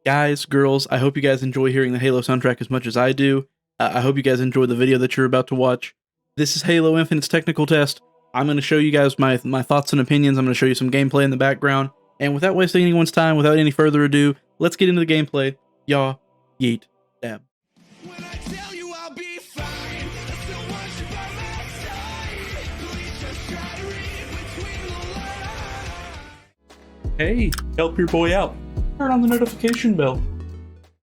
Guys, girls, I hope you guys enjoy hearing the Halo soundtrack as much as I do. I hope you guys enjoy the video that you're about to watch. This is Halo Infinite's technical test. I'm going to show you guys my thoughts and opinions. I'm going to show you some gameplay in the background. And without wasting anyone's time, without any further ado, let's get into the gameplay. Yaw, yeet, dab. When I tell you I'll be fine, I still want you by my side. Please just try to read between the lines. Hey, help your boy out. Turn on the notification bell.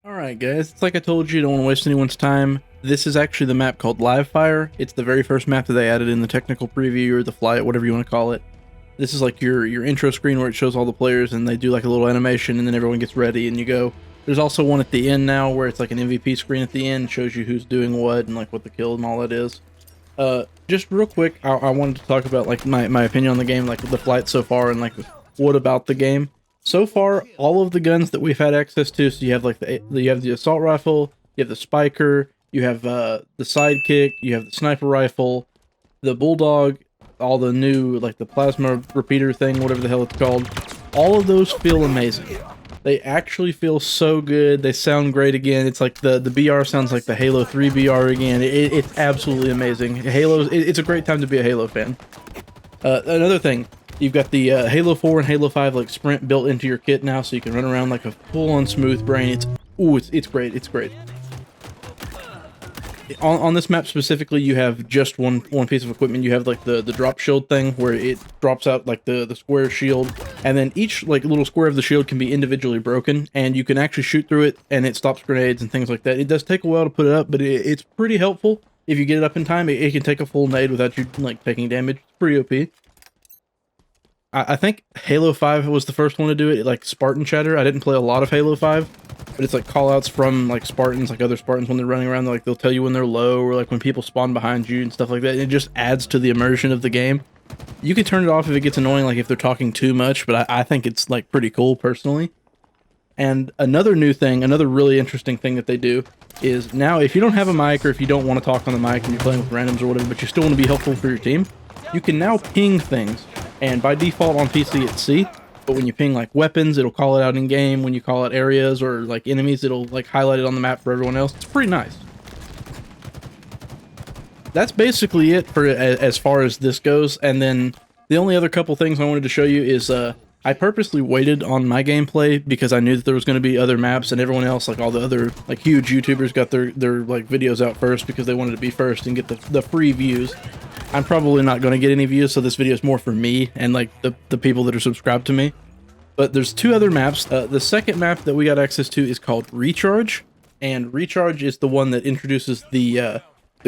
Alright guys, it's like I told you, don't want to waste anyone's time. This is actually the map called Live Fire. It's the very first map that they added in the technical preview or the flight, whatever you want to call it. This is like your intro screen where it shows all the players and they do like a little animation and then everyone gets ready and you go. There's also one at the end now where it's like an MVP screen at the end, shows you who's doing what and like what the kill and all that is. Just real quick, I wanted to talk about like my opinion on the game, like the flight so far and like what about the game. So far, all of the guns that we've had access to, so you have like the assault rifle, you have the spiker, you have the sidekick, you have the sniper rifle, the bulldog, all the new like the plasma repeater thing, whatever the hell it's called. All of those feel amazing. They actually feel so good. They sound great again. It's like the BR sounds like the Halo 3 BR again. It's absolutely amazing. It's a great time to be a Halo fan. Another thing. You've got the Halo 4 and Halo 5 like sprint built into your kit now, so you can run around like a full-on smooth brain. It's great. It's great. On this map specifically, you have just one piece of equipment. You have like the drop shield thing where it drops out like the square shield, and then each like little square of the shield can be individually broken, and you can actually shoot through it, and it stops grenades and things like that. It does take a while to put it up, but it's pretty helpful if you get it up in time. It can take a full nade without you like taking damage. It's pretty OP. I think Halo 5 was the first one to do it, like Spartan chatter. I didn't play a lot of Halo 5, but it's like callouts from like Spartans, like other Spartans when they're running around, like they'll tell you when they're low or like when people spawn behind you and stuff like that. And it just adds to the immersion of the game. You can turn it off if it gets annoying, like if they're talking too much, but I think it's like pretty cool personally. And another new thing, another really interesting thing that they do is now if you don't have a mic or if you don't want to talk on the mic and you're playing with randoms or whatever, but you still want to be helpful for your team, you can now ping things. And by default on PC it's C, but when you ping like weapons, it'll call it out in game. When you call out areas or like enemies, it'll like highlight it on the map for everyone else. It's pretty nice. That's basically it for as far as this goes. And then the only other couple things I wanted to show you is I purposely waited on my gameplay because I knew that there was going to be other maps and everyone else, like all the other like huge YouTubers got their like videos out first because they wanted to be first and get the free views. I'm probably not going to get any views, so this video is more for me and like the people that are subscribed to me. But there's two other maps. The second map that we got access to is called Recharge, and Recharge is the one that introduces the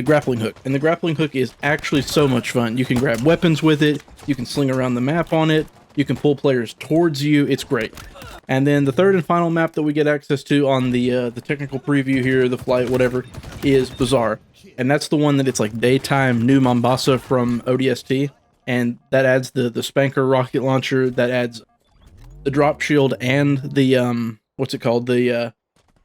grappling hook. And the grappling hook is actually so much fun. You can grab weapons with it, you can sling around the map on it, you can pull players towards you. It's great. And then the third and final map that we get access to on the technical preview here, the flight, whatever, is Bazaar. And that's the one that it's like daytime New Mombasa from ODST. And that adds the Spanker rocket launcher, that adds the drop shield and the, what's it called? The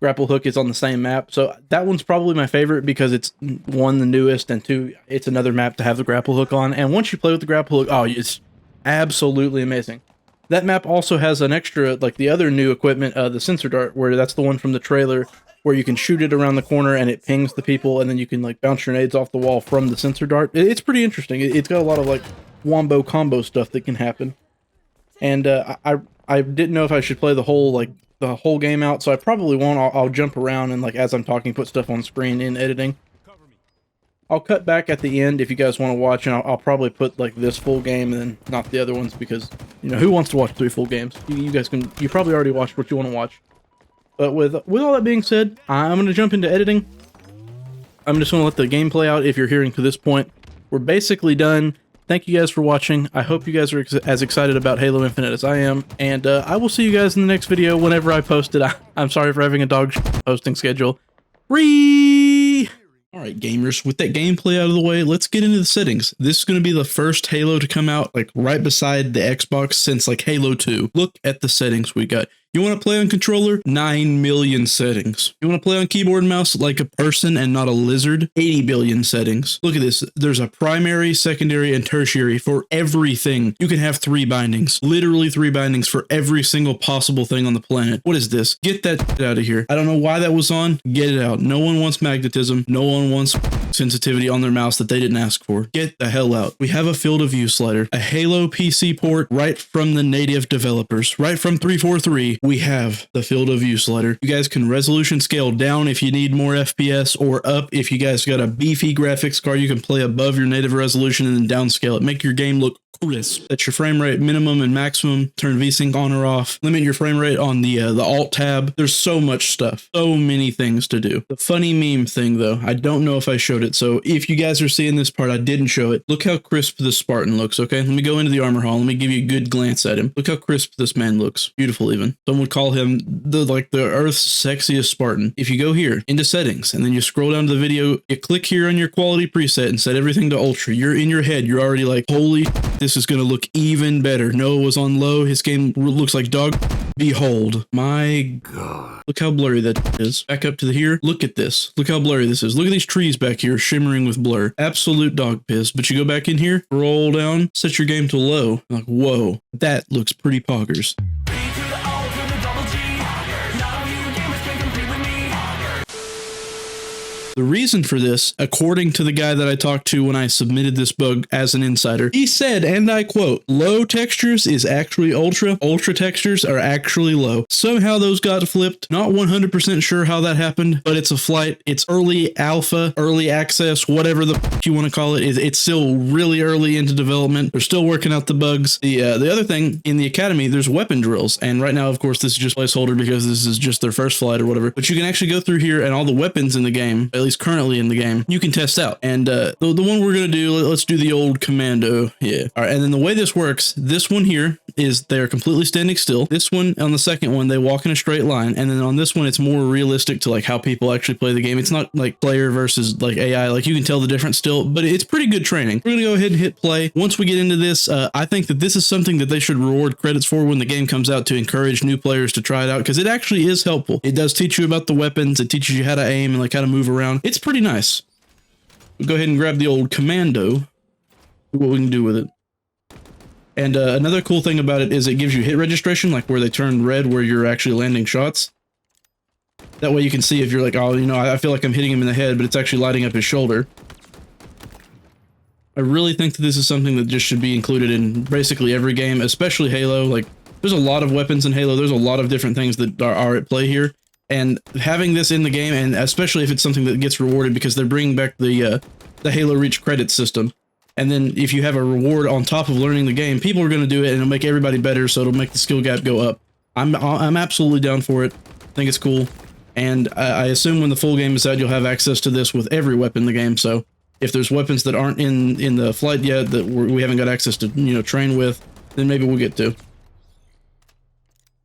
grapple hook is on the same map. So that one's probably my favorite because it's one, the newest, and two, it's another map to have the grapple hook on. And once you play with the grapple hook, oh, it's absolutely amazing. That map also has an extra, like the other new equipment, the sensor dart, where that's the one from the trailer, where you can shoot it around the corner and it pings the people, and then you can like bounce grenades off the wall from the sensor dart. It's pretty interesting. It's got a lot of like wombo combo stuff that can happen. And I didn't know if I should play the whole game out, so I probably won't. I'll jump around and like as I'm talking, put stuff on screen in editing. I'll cut back at the end if you guys want to watch, and I'll probably put like this full game and then not the other ones because, you know, who wants to watch 3 full games? You guys can. You probably already watched what you want to watch. But with all that being said, I'm going to jump into editing. I'm just going to let the game play out if you're hearing to this point. We're basically done. Thank you guys for watching. I hope you guys are as excited about Halo Infinite as I am. And I will see you guys in the next video whenever I post it. I'm sorry for having a dog posting schedule. Alright gamers, with that gameplay out of the way, let's get into the settings. This is going to be the first Halo to come out like right beside the Xbox since like Halo 2. Look at the settings we got. You want to play on controller? 9 million settings. You want to play on keyboard and mouse like a person and not a lizard? 80 billion settings. Look at this. There's a primary, secondary, and tertiary for everything. You can have 3 bindings. Literally 3 bindings for every single possible thing on the planet. What is this? Get that out of here. I don't know why that was on. Get it out. No one wants magnetism. No one wants sensitivity on their mouse that they didn't ask for. Get the hell out. We have a field of view slider, a Halo PC port right from the native developers, right from 343. We have the field of view slider. You guys can resolution scale down if you need more FPS, or up if you guys got a beefy graphics card. You can play above your native resolution and then downscale it. Make your game look crisp. That's your frame rate minimum and maximum. Turn VSync on or off. Limit your frame rate on the Alt tab. There's so much stuff. So many things to do. The funny meme thing though, I don't know if I showed it. So if you guys are seeing this part, I didn't show it. Look how crisp the Spartan looks, okay? Let me go into the armor hall. Let me give you a good glance at him. Look how crisp this man looks. Beautiful even. Some would call him the Earth's sexiest Spartan. If you go here into settings and then you scroll down to the video, you click here on your quality preset and set everything to ultra. You're in your head. You're already like, holy, this is going to look even better. Noah was on low. His game looks like dog. Behold, my God. Look how blurry that is. Back up to the here. Look at this. Look how blurry this is. Look at these trees back here shimmering with blur. Absolute dog piss. But you go back in here, roll down, set your game to low. Like, whoa, that looks pretty poggers. The reason for this, according to the guy that I talked to when I submitted this bug as an insider, he said, and I quote, low textures is actually ultra, ultra textures are actually low. Somehow those got flipped. Not 100% sure how that happened, but it's a flight. It's early alpha, early access, whatever the f you want to call it. It's still really early into development. They're still working out the bugs. The other thing, in the academy, there's weapon drills. And right now, of course, this is just placeholder because this is just their first flight or whatever. But you can actually go through here and all the weapons in the game, at least currently in the game, you can test out. And the one we're going to do, let's do the old commando. Yeah. All right. And then the way this works, this one here is they're completely standing still. This one, on the second one, they walk in a straight line. And then on this one, it's more realistic to like how people actually play the game. It's not like player versus like AI. Like you can tell the difference still, but it's pretty good training. We're going to go ahead and hit play. Once we get into this, I think that this is something that they should reward credits for when the game comes out to encourage new players to try it out, because it actually is helpful. It does teach you about the weapons. It teaches you how to aim and like how to move around. It's pretty nice. We'll go ahead and grab the old commando. See what we can do with it. And another cool thing about it is it gives you hit registration, like where they turn red where you're actually landing shots. That way you can see if you're like, oh, you know, I feel like I'm hitting him in the head, but it's actually lighting up his shoulder. I really think that this is something that just should be included in basically every game, especially Halo. Like, there's a lot of weapons in Halo. There's a lot of different things that are at play here. And having this in the game, and especially if it's something that gets rewarded, because they're bringing back the Halo Reach credit system. And then if you have a reward on top of learning the game, people are going to do it and it'll make everybody better. So it'll make the skill gap go up. I'm absolutely down for it. I think it's cool. And I assume when the full game is out, you'll have access to this with every weapon in the game. So if there's weapons that aren't in the flight yet that we haven't got access to, you know, train with, then maybe we'll get to.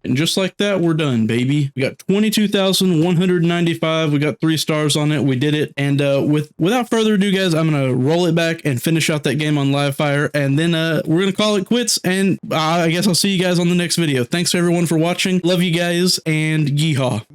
And just like that, we're done, baby. We got 22,195. We got 3 stars on it. We did it. And without further ado, guys, I'm going to roll it back and finish out that game on live fire. And then we're going to call it quits. And I guess I'll see you guys on the next video. Thanks everyone for watching. Love you guys, and yeehaw.